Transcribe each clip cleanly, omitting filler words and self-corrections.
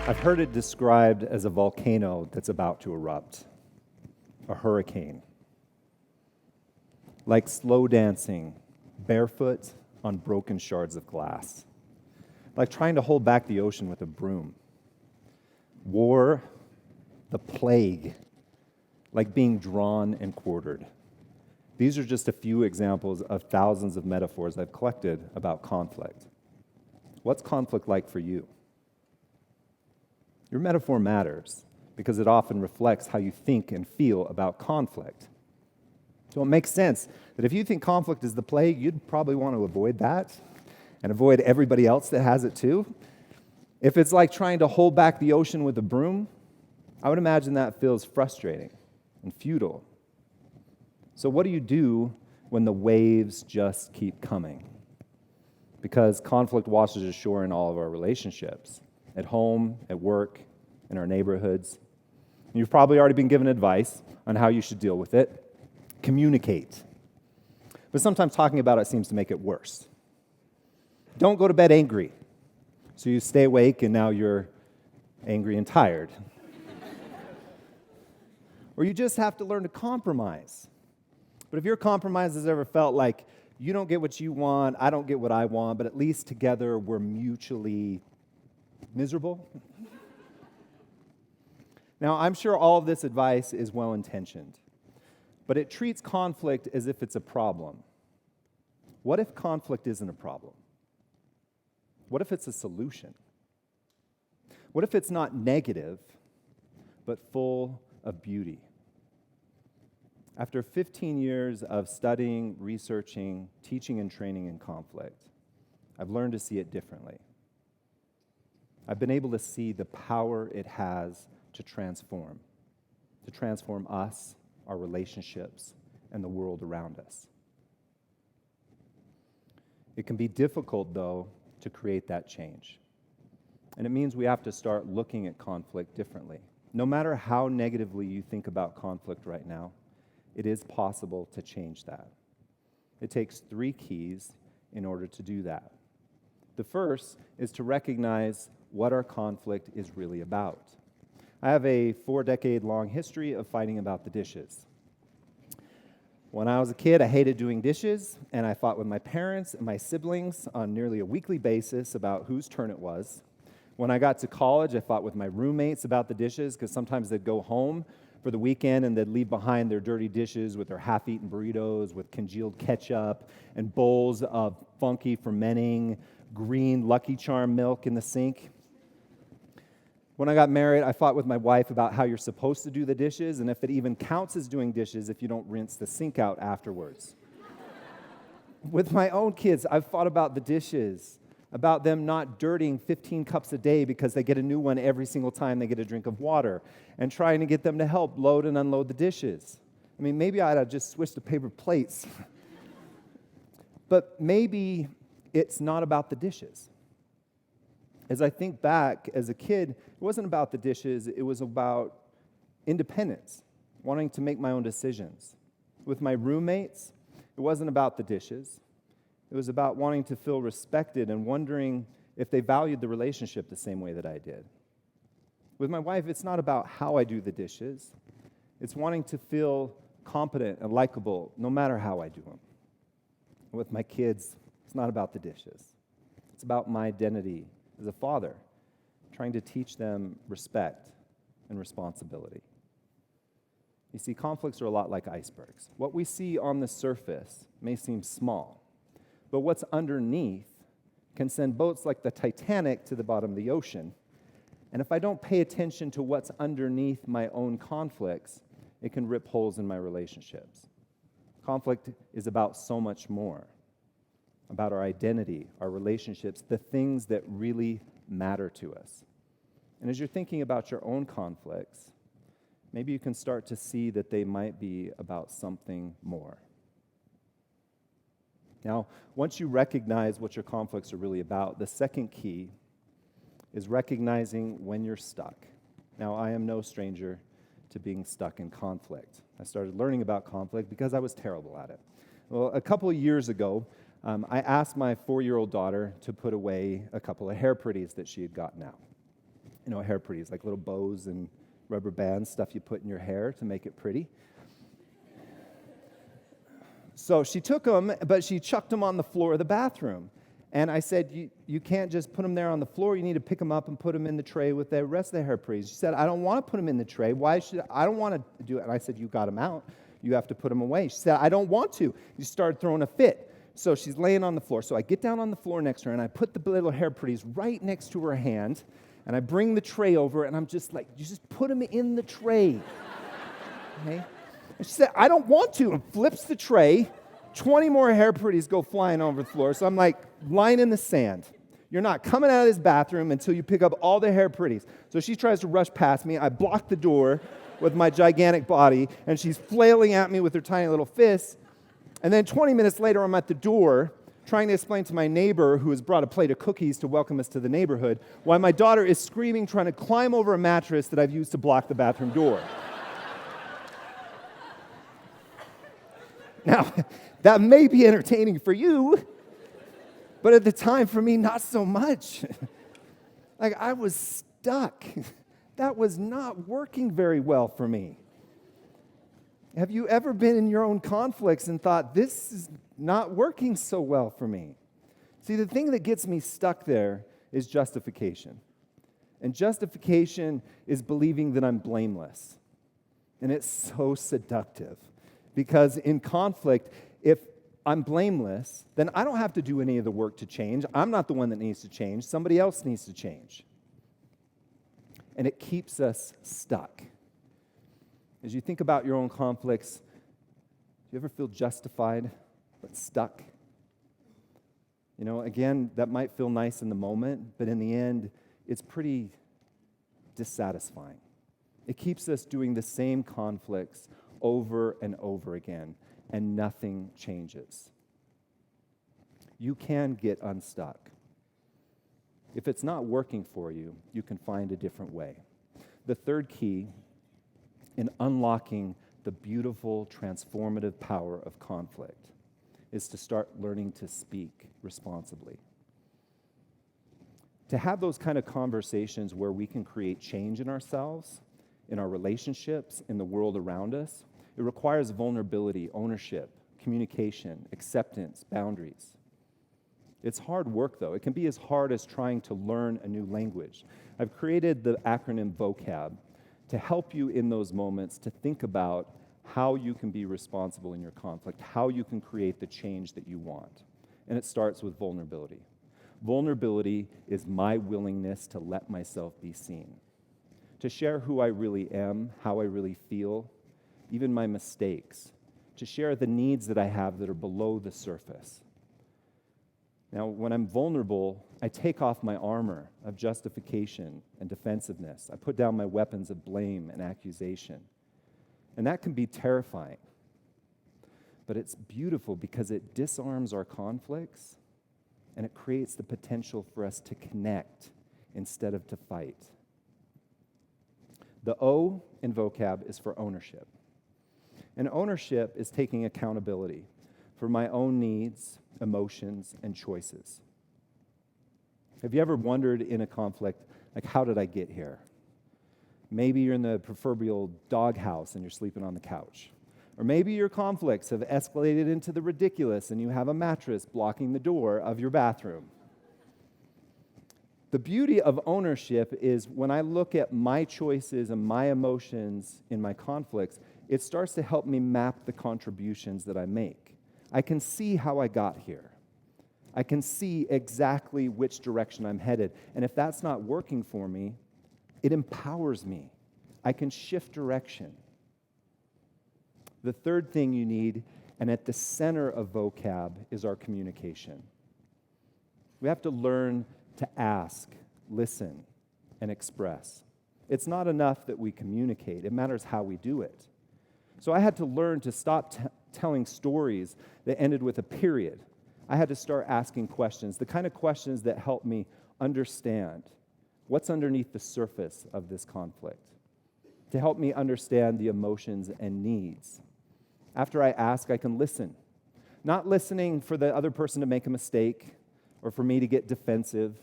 I've heard it described as a volcano that's about to erupt, a hurricane, like slow dancing, barefoot on broken shards of glass, like trying to hold back the ocean with a broom. War, the plague, like being drawn and quartered. These are just a few examples of thousands of metaphors I've collected about conflict. What's conflict like for you? Your metaphor matters because it often reflects how you think and feel about conflict. So it makes sense that if you think conflict is the plague, you'd probably want to avoid that and avoid everybody else that has it too. If it's like trying to hold back the ocean with a broom, I would imagine that feels frustrating and futile. So what do you do when the waves just keep coming? Because conflict washes ashore in all of our relationships, at home, at work, in our neighborhoods. You've probably already been given advice on how you should deal with it. Communicate. But sometimes talking about it seems to make it worse. Don't go to bed angry. So you stay awake and now you're angry and tired. Or you just have to learn to compromise. But if your compromise has ever felt like you don't get what you want, I don't get what I want, but at least together we're mutually miserable. Now, I'm sure all of this advice is well-intentioned, but it treats conflict as if it's a problem. What if conflict isn't a problem? What if it's a solution? What if it's not negative, but full of beauty? After 15 years of studying, researching, teaching, and training in conflict, I've learned to see it differently. I've been able to see the power it has to transform us, our relationships, and the world around us. It can be difficult, though, to create that change. And it means we have to start looking at conflict differently. No matter how negatively you think about conflict right now, it is possible to change that. It takes 3 keys in order to do that. The first is to recognize what our conflict is really about. I have a 4-decade-long history of fighting about the dishes. When I was a kid, I hated doing dishes, and I fought with my parents and my siblings on nearly a weekly basis about whose turn it was. When I got to college, I fought with my roommates about the dishes because sometimes they'd go home for the weekend and they'd leave behind their dirty dishes with their half-eaten burritos with congealed ketchup and bowls of funky, fermenting, green Lucky Charm milk in the sink. When I got married, I fought with my wife about how you're supposed to do the dishes and if it even counts as doing dishes if you don't rinse the sink out afterwards. With my own kids, I've fought about the dishes, about them not dirtying 15 cups a day because they get a new one every single time they get a drink of water, and trying to get them to help load and unload the dishes. I mean, maybe I'd have just switched to paper plates. But maybe it's not about the dishes. As I think back, as a kid, it wasn't about the dishes, it was about independence, wanting to make my own decisions. With my roommates, it wasn't about the dishes. It was about wanting to feel respected and wondering if they valued the relationship the same way that I did. With my wife, it's not about how I do the dishes. It's wanting to feel competent and likable no matter how I do them. With my kids, it's not about the dishes. It's about my identity as a father, trying to teach them respect and responsibility. You see, conflicts are a lot like icebergs. What we see on the surface may seem small, but what's underneath can send boats like the Titanic to the bottom of the ocean. And if I don't pay attention to what's underneath my own conflicts, it can rip holes in my relationships. Conflict is about so much more. About our identity, our relationships, the things that really matter to us. And as you're thinking about your own conflicts, maybe you can start to see that they might be about something more. Now, once you recognize what your conflicts are really about, the second key is recognizing when you're stuck. Now, I am no stranger to being stuck in conflict. I started learning about conflict because I was terrible at it. Well, a couple of years ago, I asked my 4-year-old daughter to put away a couple of hair pretties that she had gotten out. hair pretties, like little bows and rubber bands, stuff you put in your hair to make it pretty. So she took them, but she chucked them on the floor of the bathroom. And I said, you can't just put them there on the floor. You need to pick them up and put them in the tray with the rest of the hair pretties. She said, I don't want to put them in the tray. I don't want to do it. And I said, you got them out. You have to put them away. She said, I don't want to. She started throwing a fit. So she's laying on the floor. So I get down on the floor next to her, and I put the little hair pretties right next to her hand, and I bring the tray over, and I'm just like, you just put them in the tray. Okay? And she said, I don't want to, and flips the tray. 20 more hair pretties go flying over the floor. So I'm like, line in the sand. You're not coming out of this bathroom until you pick up all the hair pretties. So she tries to rush past me. I block the door with my gigantic body, and she's flailing at me with her tiny little fists. And then 20 minutes later, I'm at the door trying to explain to my neighbor, who has brought a plate of cookies to welcome us to the neighborhood, why my daughter is screaming, trying to climb over a mattress that I've used to block the bathroom door. Now, that may be entertaining for you, but at the time, for me, not so much. Like, I was stuck. That was not working very well for me. Have you ever been in your own conflicts and thought, this is not working so well for me? See, the thing that gets me stuck there is justification. And justification is believing that I'm blameless. And it's so seductive. Because in conflict, if I'm blameless, then I don't have to do any of the work to change. I'm not the one that needs to change. Somebody else needs to change. And it keeps us stuck. As you think about your own conflicts, do you ever feel justified but stuck? You know, again, that might feel nice in the moment, but in the end, it's pretty dissatisfying. It keeps us doing the same conflicts over and over again, and nothing changes. You can get unstuck. If it's not working for you, you can find a different way. The third key in unlocking the beautiful, transformative power of conflict is to start learning to speak responsibly. To have those kind of conversations where we can create change in ourselves, in our relationships, in the world around us, it requires vulnerability, ownership, communication, acceptance, boundaries. It's hard work, though. It can be as hard as trying to learn a new language. I've created the acronym VOCAB to help you in those moments to think about how you can be responsible in your conflict, how you can create the change that you want. And it starts with vulnerability. Vulnerability is my willingness to let myself be seen, to share who I really am, how I really feel, even my mistakes, to share the needs that I have that are below the surface. Now, when I'm vulnerable, I take off my armor of justification and defensiveness. I put down my weapons of blame and accusation. And that can be terrifying. But it's beautiful because it disarms our conflicts and it creates the potential for us to connect instead of to fight. The O in vocab is for ownership. And ownership is taking accountability for my own needs, emotions, and choices. Have you ever wondered in a conflict, like, how did I get here? Maybe you're in the proverbial doghouse and you're sleeping on the couch. Or maybe your conflicts have escalated into the ridiculous and you have a mattress blocking the door of your bathroom. The beauty of ownership is when I look at my choices and my emotions in my conflicts, it starts to help me map the contributions that I make. I can see how I got here. I can see exactly which direction I'm headed. And if that's not working for me, it empowers me. I can shift direction. The third thing you need, and at the center of vocab, is our communication. We have to learn to ask, listen, and express. It's not enough that we communicate. It matters how we do it. So I had to learn to stop telling stories that ended with a period. I had to start asking questions, the kind of questions that help me understand what's underneath the surface of this conflict, to help me understand the emotions and needs. After I ask, I can listen. Not listening for the other person to make a mistake or for me to get defensive,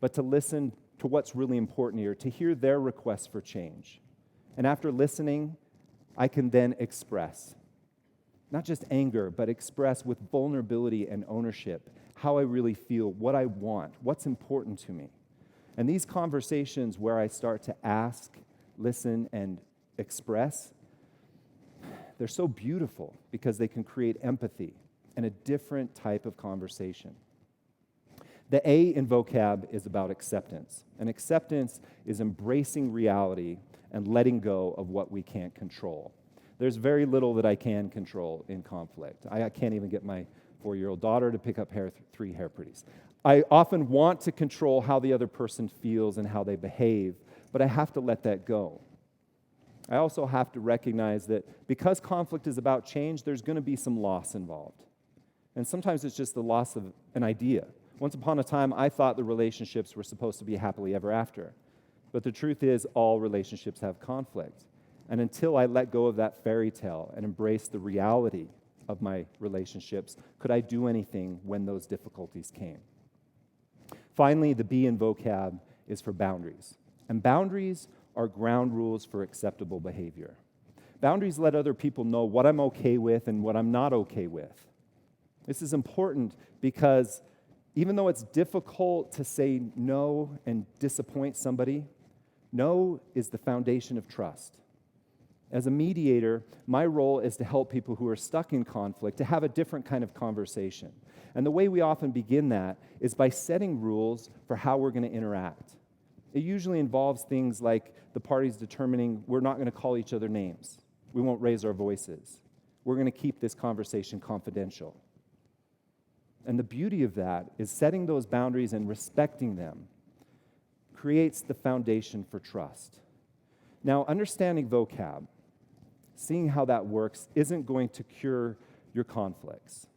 but to listen to what's really important here, to hear their requests for change. And after listening, I can then express, not just anger, but express with vulnerability and ownership how I really feel, what I want, what's important to me. And these conversations where I start to ask, listen, and express, they're so beautiful because they can create empathy and a different type of conversation. The A in vocab is about acceptance. And acceptance is embracing reality and letting go of what we can't control. There's very little that I can control in conflict. I can't even get my 4-year-old daughter to pick up 3 hair pretties. I often want to control how the other person feels and how they behave, but I have to let that go. I also have to recognize that because conflict is about change, there's going to be some loss involved. And sometimes it's just the loss of an idea. Once upon a time, I thought the relationships were supposed to be happily ever after. But the truth is, all relationships have conflict. And until I let go of that fairy tale and embrace the reality of my relationships, could I do anything when those difficulties came? Finally, the B in vocab is for boundaries. And boundaries are ground rules for acceptable behavior. Boundaries let other people know what I'm okay with and what I'm not okay with. This is important because even though it's difficult to say no and disappoint somebody, no is the foundation of trust. As a mediator, my role is to help people who are stuck in conflict to have a different kind of conversation. And the way we often begin that is by setting rules for how we're going to interact. It usually involves things like the parties determining we're not going to call each other names. We won't raise our voices. We're going to keep this conversation confidential. And the beauty of that is setting those boundaries and respecting them creates the foundation for trust. Now, understanding vocab, seeing how that works, isn't going to cure your conflicts.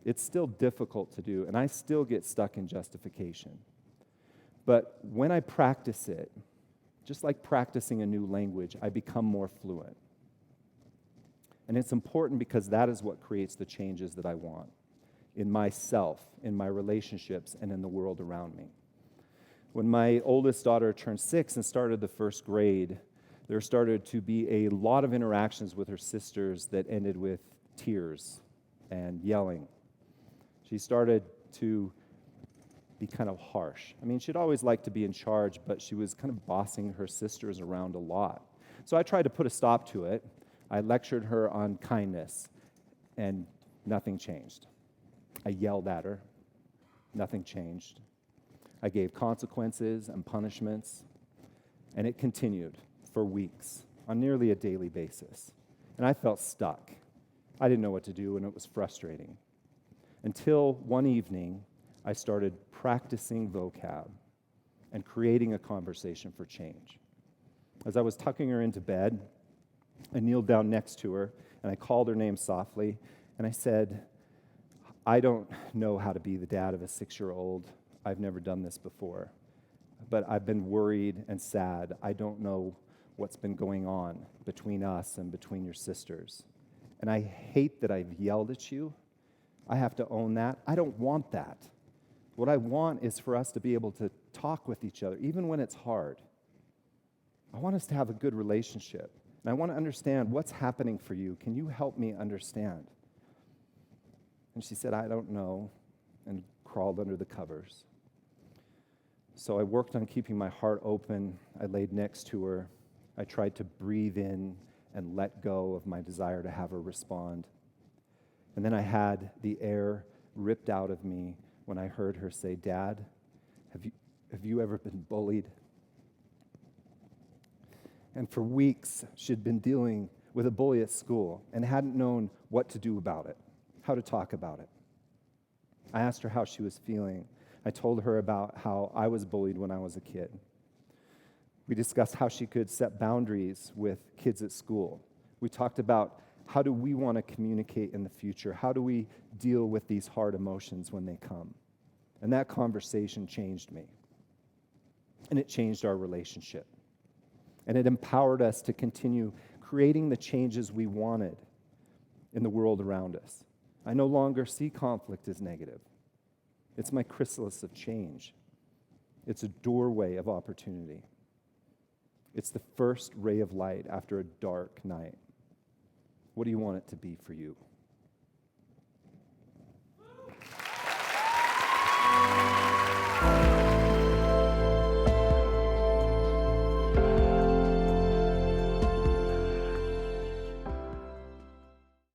It's still difficult to do, and I still get stuck in justification. But when I practice it, just like practicing a new language, I become more fluent. And it's important because that is what creates the changes that I want in myself, in my relationships, and in the world around me. When my oldest daughter turned 6 and started the first grade, there started to be a lot of interactions with her sisters that ended with tears and yelling. She started to be kind of harsh. I mean, she'd always liked to be in charge, but she was kind of bossing her sisters around a lot. So I tried to put a stop to it. I lectured her on kindness, and nothing changed. I yelled at her. Nothing changed. I gave consequences and punishments, and it continued for weeks on nearly a daily basis. And I felt stuck. I didn't know what to do, and it was frustrating. Until one evening, I started practicing vocab and creating a conversation for change. As I was tucking her into bed, I kneeled down next to her, and I called her name softly, and I said, I don't know how to be the dad of a 6-year-old. I've never done this before, but I've been worried and sad. I don't know what's been going on between us and between your sisters. And I hate that I've yelled at you. I have to own that. I don't want that. What I want is for us to be able to talk with each other, even when it's hard. I want us to have a good relationship. And I want to understand what's happening for you. Can you help me understand? And she said, I don't know, and crawled under the covers. So I worked on keeping my heart open. I laid next to her. I tried to breathe in and let go of my desire to have her respond. And then I had the air ripped out of me when I heard her say, Dad, have you ever been bullied? And for weeks, she'd been dealing with a bully at school and hadn't known what to do about it, how to talk about it. I asked her how she was feeling. I told her about how I was bullied when I was a kid. We discussed how she could set boundaries with kids at school. We talked about how do we want to communicate in the future? How do we deal with these hard emotions when they come? And that conversation changed me. And it changed our relationship. And it empowered us to continue creating the changes we wanted in the world around us. I no longer see conflict as negative. It's my chrysalis of change. It's a doorway of opportunity. It's the first ray of light after a dark night. What do you want it to be for you?